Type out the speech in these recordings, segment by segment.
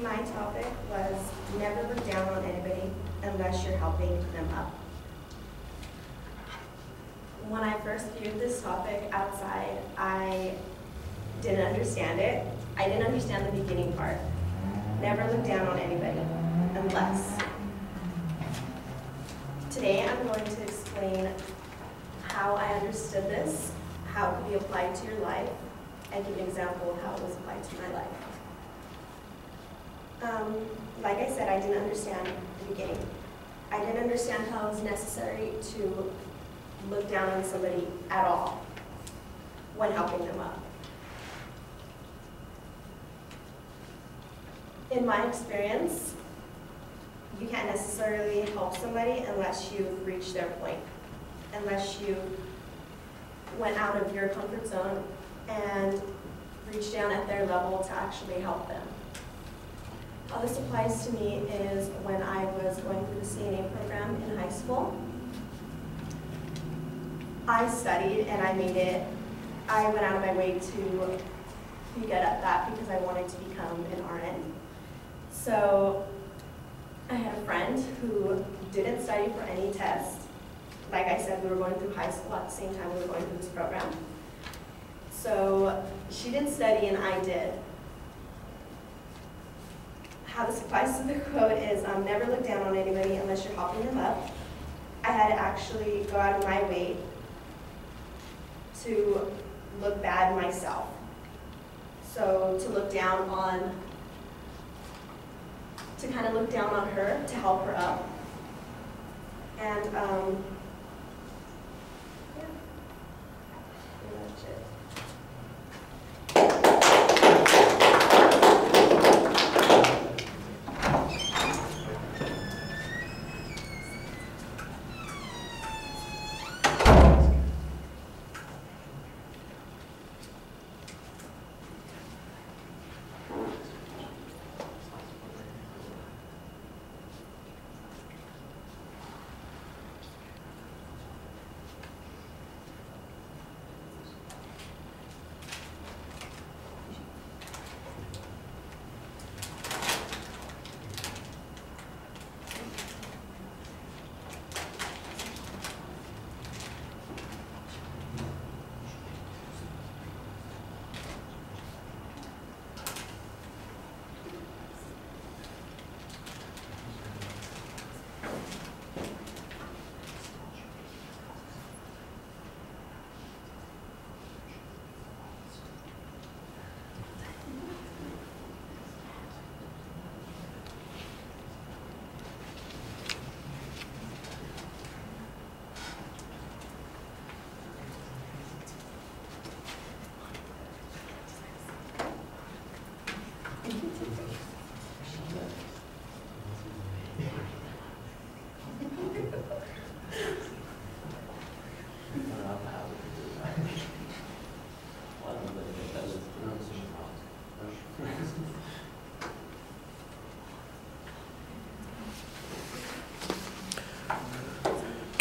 My topic was never look down on anybody unless you're helping them up. When I first viewed this topic outside, I didn't understand it. I didn't understand the beginning part. Never look down on anybody unless. Today I'm going to explain how I understood this, how it could be applied to your life, and give an example of how it was applied to my life. Like I said, I didn't understand the beginning. I didn't understand how it was necessary to look down on somebody at all when helping them up. In my experience, you can't necessarily help somebody unless you've reached their point, unless you went out of your comfort zone and reached down at their level to actually help them. How this applies to me is when I was going through the CNA program in high school. I studied and I made it. I went out of my way to be good at that because I wanted to become an RN. So I had a friend who didn't study for any test. Like I said, we were going through high school at the same time we were going through this program. So she didn't study and I did. How this applies to the quote is never look down on anybody unless you're helping them up. I had to actually go out of my way to look bad myself. So to look down on, to kind of look down on her, to help her up. And yeah, pretty much it.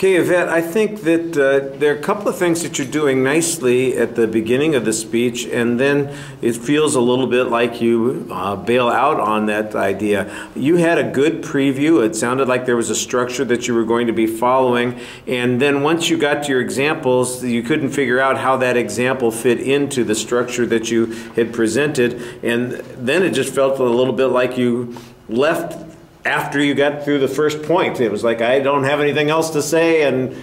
Okay, Yvette, I think that there are a couple of things that you're doing nicely at the beginning of the speech, and then it feels a little bit like you bail out on that idea. You had a good preview. It sounded like there was a structure that you were going to be following, and then once you got to your examples, you couldn't figure out how that example fit into the structure that you had presented, and then it just felt a little bit like you left after you got through the first point. It was like, I don't have anything else to say, and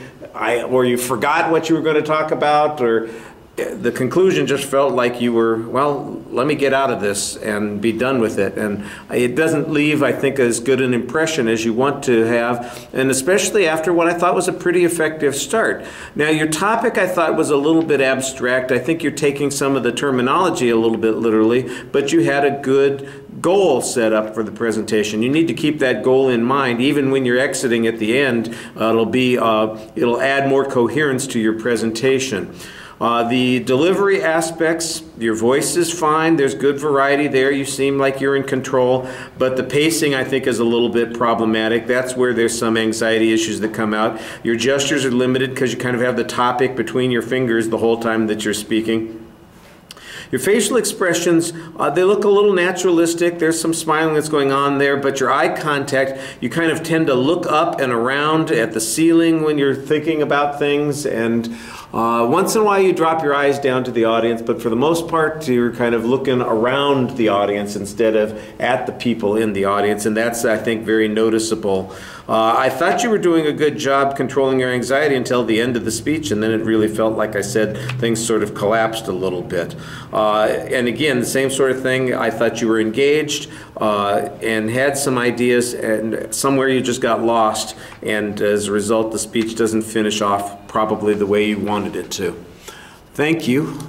or you forgot what you were going to talk about, or the conclusion just felt like you were, well, let me get out of this and be done with it. And it doesn't leave, I think, as good an impression as you want to have, and especially after what I thought was a pretty effective start. Now, your topic I thought was a little bit abstract. I think you're taking some of the terminology a little bit literally, but you had a good goal set up for the presentation. You need to keep that goal in mind. Even when you're exiting at the end, it'll add more coherence to your presentation. The delivery aspects, your voice is fine. There's good variety there. You seem like you're in control. But the pacing, I think, is a little bit problematic. That's where there's some anxiety issues that come out. Your gestures are limited because you kind of have the topic between your fingers the whole time that you're speaking. Your facial expressions, they look a little naturalistic. There's some smiling that's going on there, but your eye contact, you kind of tend to look up and around at the ceiling when you're thinking about things, and once in a while you drop your eyes down to the audience, but for the most part you're kind of looking around the audience instead of at the people in the audience, and that's, I think, very noticeable. I thought you were doing a good job controlling your anxiety until the end of the speech, and then it really felt, like I said, things sort of collapsed a little bit. And again, the same sort of thing. I thought you were engaged and had some ideas, and somewhere you just got lost, and as a result the speech doesn't finish off probably the way you wanted it to. Thank you.